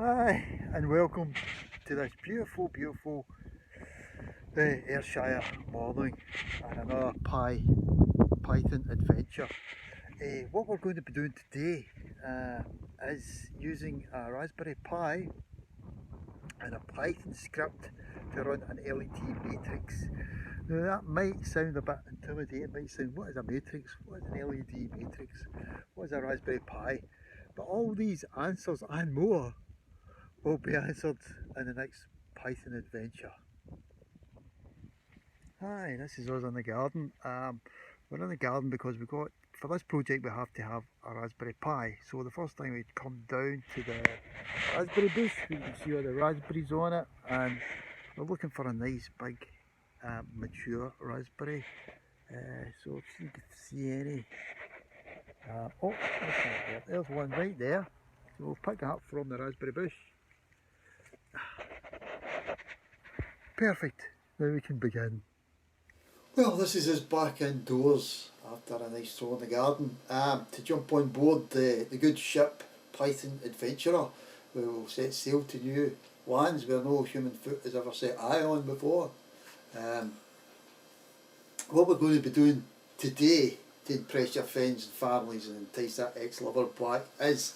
Hi, and welcome to this beautiful Ayrshire morning and another Python adventure. What we're going to be doing today is using a Raspberry Pi and a Python script to run an LED matrix. Now that might sound a bit intimidating, it might sound, what is a matrix? What is an LED matrix? What is a Raspberry Pi? But all these answers and more will be answered in the next Python adventure. Hi, this is us in the garden. We're in the garden because for this project we have to have a Raspberry Pi. So the first time we come down to the raspberry bush, we can see all the raspberries on it, and we're looking for a nice big mature raspberry. So if you can see any, oh, there's one right there. So we'll pick it up from the raspberry bush. Perfect, now we can begin. Well, this is us back indoors after a nice stroll in the garden to jump on board the good ship Python Adventurer. We will set sail to new lands where no human foot has ever set eye on before. What we're going to be doing today to impress your friends and families and entice that ex-lover back is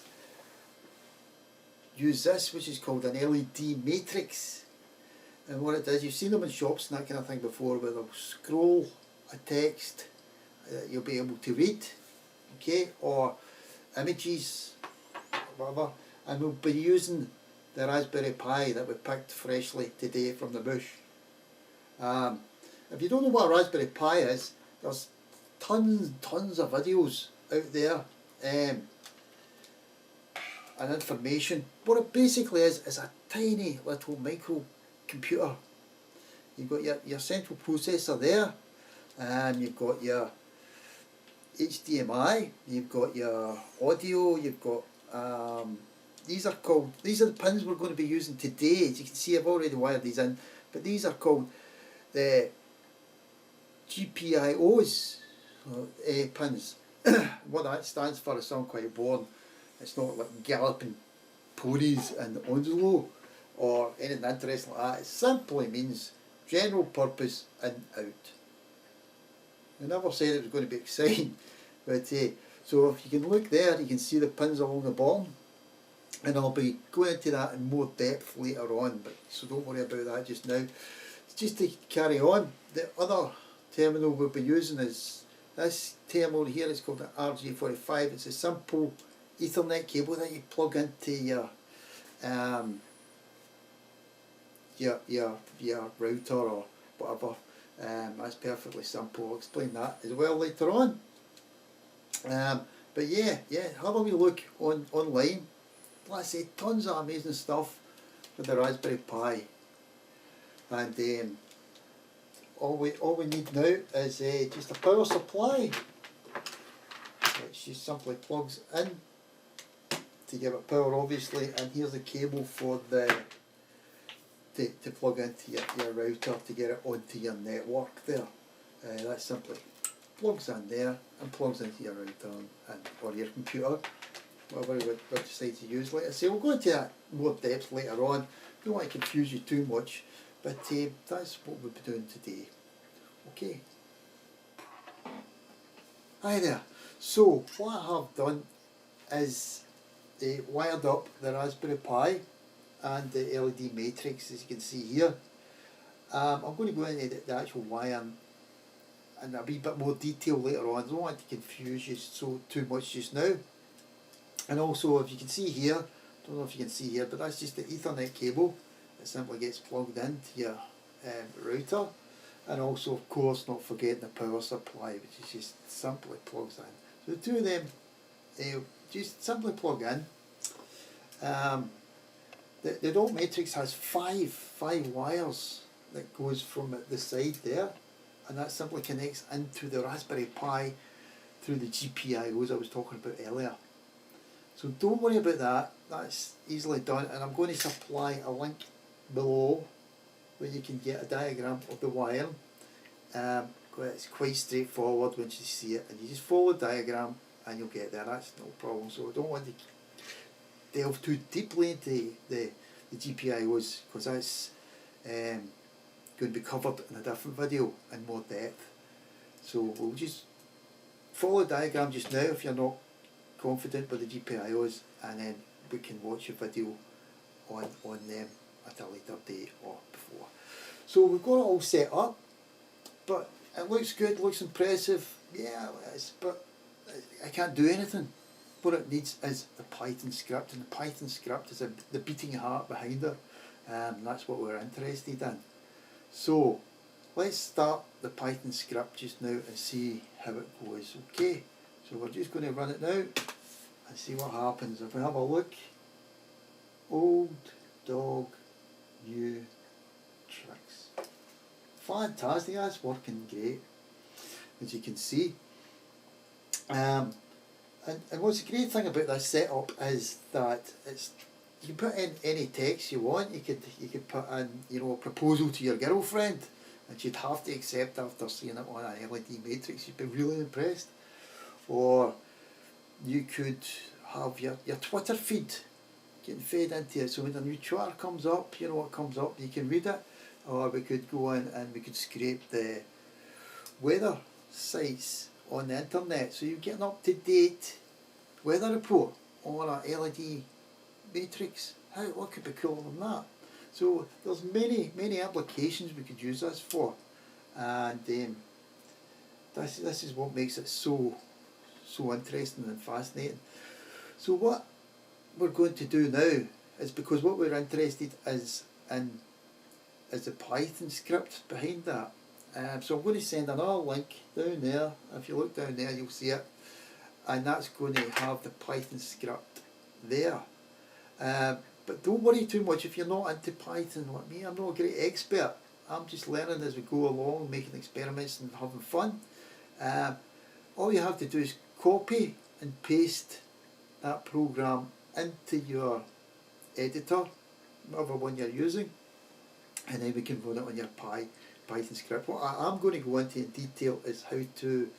use this, which is called an LED Matrix. And what it is, you've seen them in shops and that kind of thing before, where they'll scroll a text that you'll be able to read, okay, or images, whatever, and we'll be using the Raspberry Pi that we picked freshly today from the bush. If you don't know what a Raspberry Pi is, there's tons of videos out there and information. What it basically is a tiny little micro computer. You've got your central processor there, and you've got your HDMI, you've got your audio, you've got these are the pins we're going to be using today. As you can see, I've already wired these in, but these are called the GPIOs pins. What that stands for is something quite boring. It's not like galloping ponies and Onslow or anything interesting like that. It simply means general purpose in out. I never said it was going to be exciting, but so if you can look there, you can see the pins along the bottom, and I'll be going into that in more depth later on, but so don't worry about that just now. Just to carry on, the other terminal we'll be using is this terminal here. It's called an RJ45. It's a simple Ethernet cable that you plug into your router or whatever. That's perfectly simple. I'll explain that as well later on. But yeah, have a wee look online. Like I say, tons of amazing stuff with the Raspberry Pi. And all we need now is just a power supply, which just simply plugs in to give it power, obviously. And here's the cable for to plug into your router to get it onto your network there. That simply plugs in there and plugs into your router or your computer, whatever you decide to use. Like I say, we'll go into that more depth later on. Don't want to confuse you too much, but that's what we'll be doing today. Okay. Hi there. So what I have done is wired up the Raspberry Pi and the LED matrix, as you can see here. I'm going to go into the actual wiring in a wee bit more detail later on. I don't want to confuse you too much just now. And also, if you can see here, don't know if you can see here, but that's just the Ethernet cable. It simply gets plugged into your router. And also, of course, not forgetting the power supply, which is just simply plugs in. So the two of them just simply plug in. The dot matrix has five wires that goes from the side there, and that simply connects into the Raspberry Pi through the GPIOs I was talking about earlier. So don't worry about that, that's easily done, and I'm going to supply a link below where you can get a diagram of the wiring. It's quite straightforward once you see it, and you just follow the diagram and you'll get there. That's no problem. So I don't want to delve too deeply into the GPIOs, because that's going to be covered in a different video in more depth. So we'll just follow the diagram just now if you're not confident with the GPIOs, and then we can watch a video on them at a later date or before. So we've got it all set up, but it looks good, looks impressive, yeah, but I can't do anything. What it needs is the Python script, and the Python script is the beating heart behind it. That's what we're interested in. So let's start the Python script just now and see how it goes. Okay, so we're just going to run it now and see what happens. If we have a look, old dog, new tricks. Fantastic, that's working great, as you can see. And what's the great thing about this setup is that you can put in any text you want. You could put in, you know, a proposal to your girlfriend, and she'd have to accept after seeing it on an LED matrix. You'd be really impressed. Or you could have your Twitter feed getting fed into it, so when a new Twitter comes up, you know what comes up, you can read it. Or we could go in and we could scrape the weather sites on the internet, so you get an up-to-date weather report on a LED matrix. What could be cooler than that? So there's many applications we could use this for, and this is what makes it so interesting and fascinating. So what we're going to do now is, because what we're interested is the Python script behind that. So I'm going to send another link down there. If you look down there, you'll see it, and that's going to have the Python script there. But don't worry too much if you're not into Python like me. I'm not a great expert. I'm just learning as we go along, making experiments and having fun. All you have to do is copy and paste that program into your editor, whatever one you're using, and then we can run it on your Python script. What I'm going to go into in detail is how to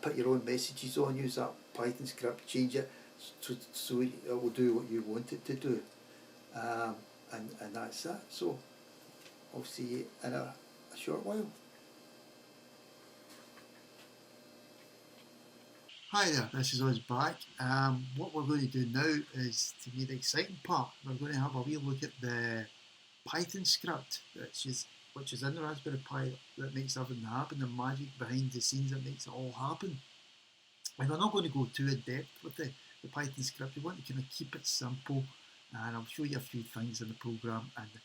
put your own messages on, use that Python script, change it so it will do what you want it to do, and that's it. So I'll see you in a short while. Hi there, this is us back. What we're going to do now is, to me, the exciting part. We're going to have a wee look at the Python script, which is in the Raspberry Pi, that makes everything happen, the magic behind the scenes that makes it all happen. And we're not going to go too in depth with the Python script. We want to kind of keep it simple, and I'll show you a few things in the program, and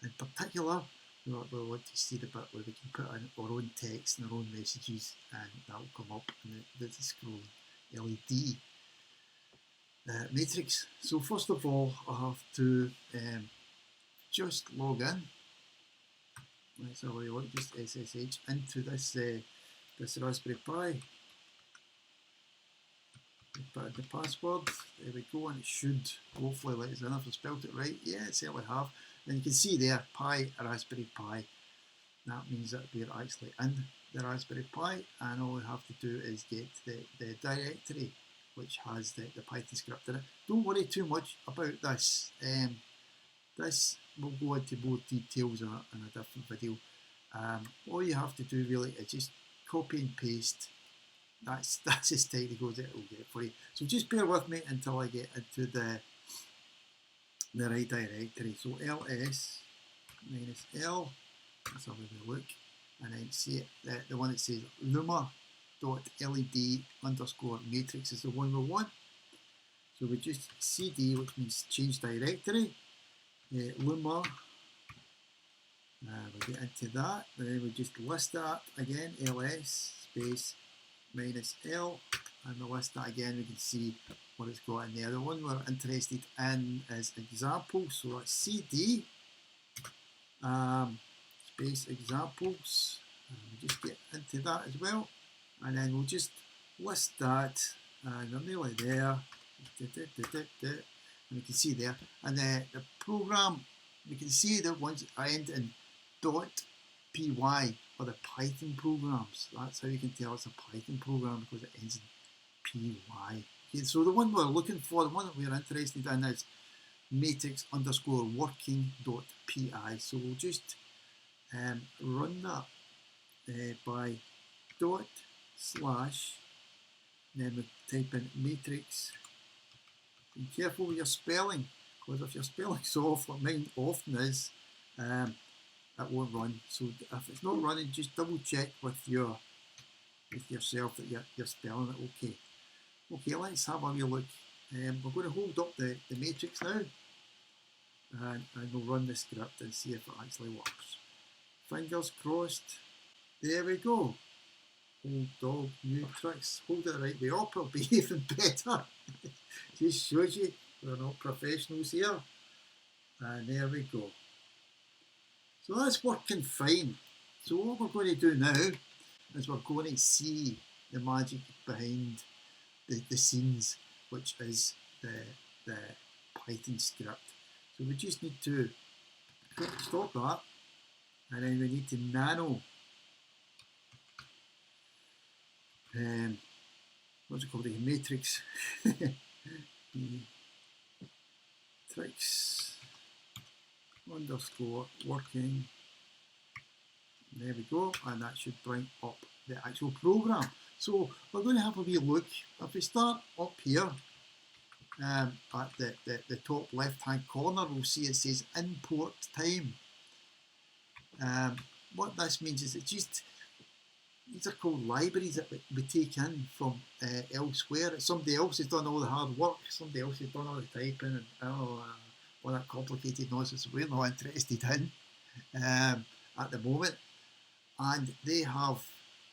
in particular we want to see the bit where we can put in our own text and our own messages, and that will come up in the scrolling LED matrix. So first of all, I have to just log in. Let's have a look, just SSH into this Raspberry Pi. Put in the password, there we go, and it should hopefully let us in if I spelled it right. Yeah, it certainly have. And you can see there, Pi, Raspberry Pi. That means that we're actually in the Raspberry Pi, and all we have to do is get the directory which has the Python script in it. Don't worry too much about this. This will go into more details in a different video. All you have to do really is just copy and paste. That's as technical as it will get for you. So just bear with me until I get into the right directory. So ls -l, let's have a look, and then see it, the one that says luma.led_matrix is the one we want. So we just cd, which means change directory, luma. We get into that, and then we just list that again, ls space -l, and we list that again. We can see what it's got in there. The one we're interested in is examples, so that's cd space examples, and we just get into that as well, and then we'll just list that, and we're nearly there, and you can see there, and the program, we can see that once I end in .py or the Python programs. That's how you can tell it's a Python program, because it ends in py. Okay, so the one we're looking for, the one that we're interested in is matrix_working.py. So we'll just run that by dot slash, then we type in matrix. Be careful with your spelling, because if your spelling's off, like mine often is, it won't run. So if it's not running, just double check with yourself that you're spelling it okay. Okay, let's have a wee look. We're going to hold up the matrix now, and we'll run the script and see if it actually works. Fingers crossed. There we go. Old dog, new tricks. Hold it the right way up, it'll be even better. Just shows you we're not professionals here. And there we go. So that's working fine. So what we're going to do now is we're going to see the magic behind the scenes, which is the Python script. So we just need to stop that, and then we need to nano what's it called, the matrix matrix underscore working. There we go, and that should bring up the actual program. So we're going to have a wee look. If we start up here at the top left hand corner, we'll see it says import time. What this means is these are called libraries that we take in from elsewhere. Somebody else has done all the hard work, somebody else has done all the typing, and all that complicated nonsense we're not interested in at the moment. And they have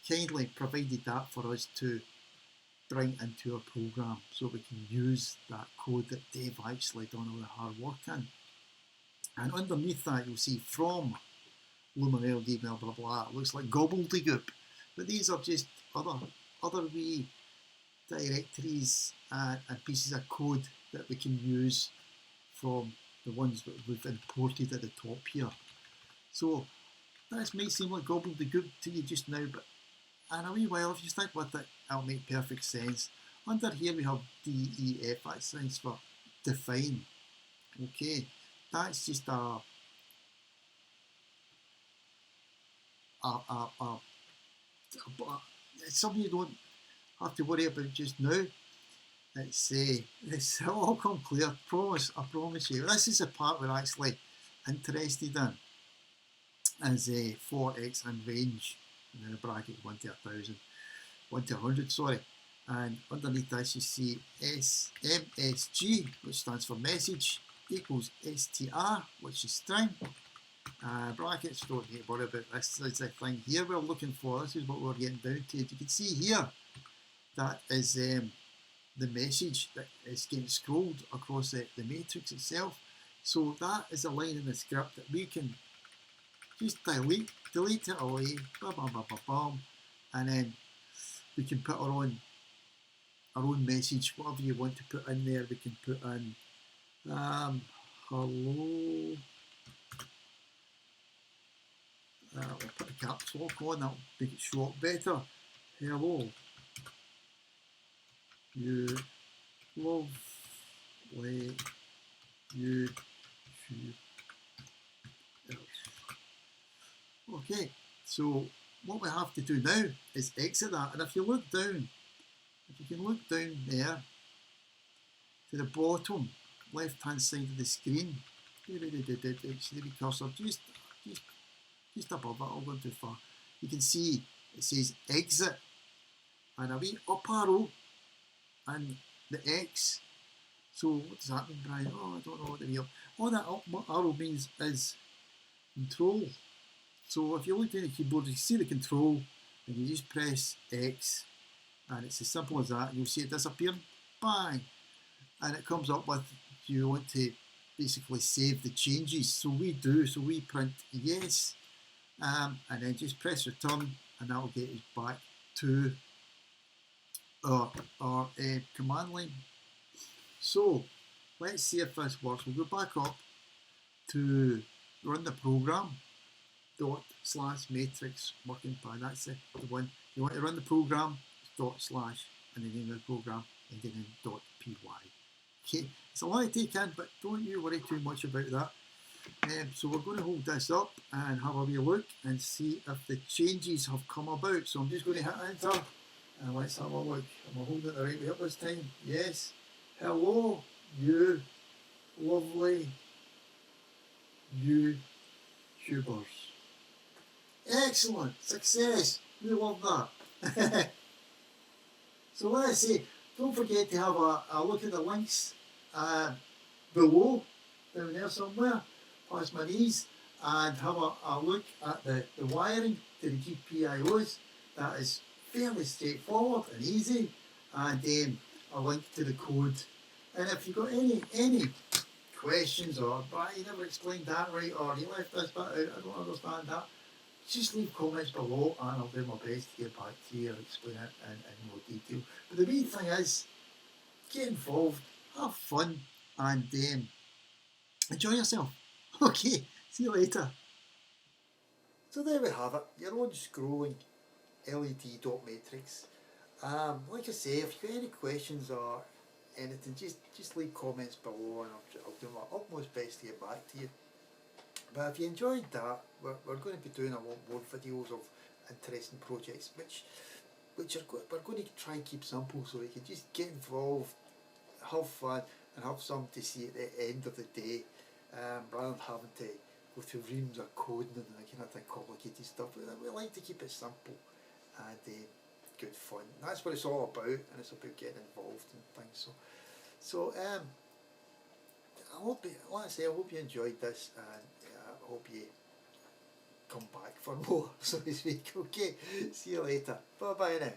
kindly provided that for us to bring into our program, so we can use that code that they've actually done all the hard work in. And underneath that, you'll see from Luminary email, blah blah. It looks like gobbledygook, but these are just other wee directories and pieces of code that we can use from the ones that we've imported at the top here. So this might seem like gobbledygook to you just now, but in a wee while, if you stick with it, it'll make perfect sense. Under here we have DEF, that stands for define. Okay, that's just it's something you don't have to worry about just now. It's all come clear. I promise you. This is the part we're actually interested in, as for X and range, and then a bracket 1 to 1,000, 1 to 100, sorry. And underneath this you see MSG, which stands for message, equals str, which is string. Brackets, don't need to worry about this. Is the thing here we're looking for. This is what we're getting down to. You can see here that is the message that is getting scrolled across the matrix itself. So that is a line in the script that we can just delete it away, and then we can put our own message, whatever you want to put in there. We can put in hello. We'll put the caps lock on, that'll make it show up better. Hello, you lovely YouTube. Okay, so what we have to do now is exit that, and if you look down, if you can look down there to the bottom left hand side of the screen, HDB cursor, just above it, I'll go too far. You can see it says exit, and a wee up arrow and the X. So what does that mean, Brian? Oh, I don't know what the wee up. All that up arrow means is control. So if you look down the keyboard, you see the control, and you just press X, and it's as simple as that. You'll see it disappear, bang, and it comes up with, do you want to basically save the changes? So we do. So we print yes. And then just press return, and that will get us back to our command line. So let's see if this works. We'll go back up to run the program, /matrix working by. That's the one. You want to run the program, / and the name of the program, ending in .py. Okay, it's a lot to take in, but don't you worry too much about that. So we're going to hold this up and have a wee look and see if the changes have come about. So I'm just going to hit enter and let's have a look. Am I holding it the right way up this time? Yes. Hello, you lovely YouTubers. Excellent, success. We love that. So what I say, don't forget to have a look at the links below, down there somewhere, past my knees, and have a look at the wiring to the GPIOs. That is fairly straightforward and easy, and a link to the code. And if you've got any questions or, but you never explained that right, or you left this bit out, I don't understand that, just leave comments below and I'll do my best to get back to you and explain it in more detail. But the main thing is, get involved, have fun, and enjoy yourself. Okay, see you later. So there we have it, your own scrolling LED dot matrix. Like I say, if you've got any questions or anything, just leave comments below and I'll do my utmost best to get back to you. But if you enjoyed that, we're going to be doing a lot more videos of interesting projects, which we're going to try and keep simple so you can just get involved, have fun, and have something to see at the end of the day, rather than having to go through reams of coding and that kind of thing, complicated stuff. We like to keep it simple and good fun. That's what it's all about, and it's about getting involved in things. So I hope, like I say, I hope you enjoyed this, and I hope you come back for more, so to speak. Okay, see you later. Bye bye now.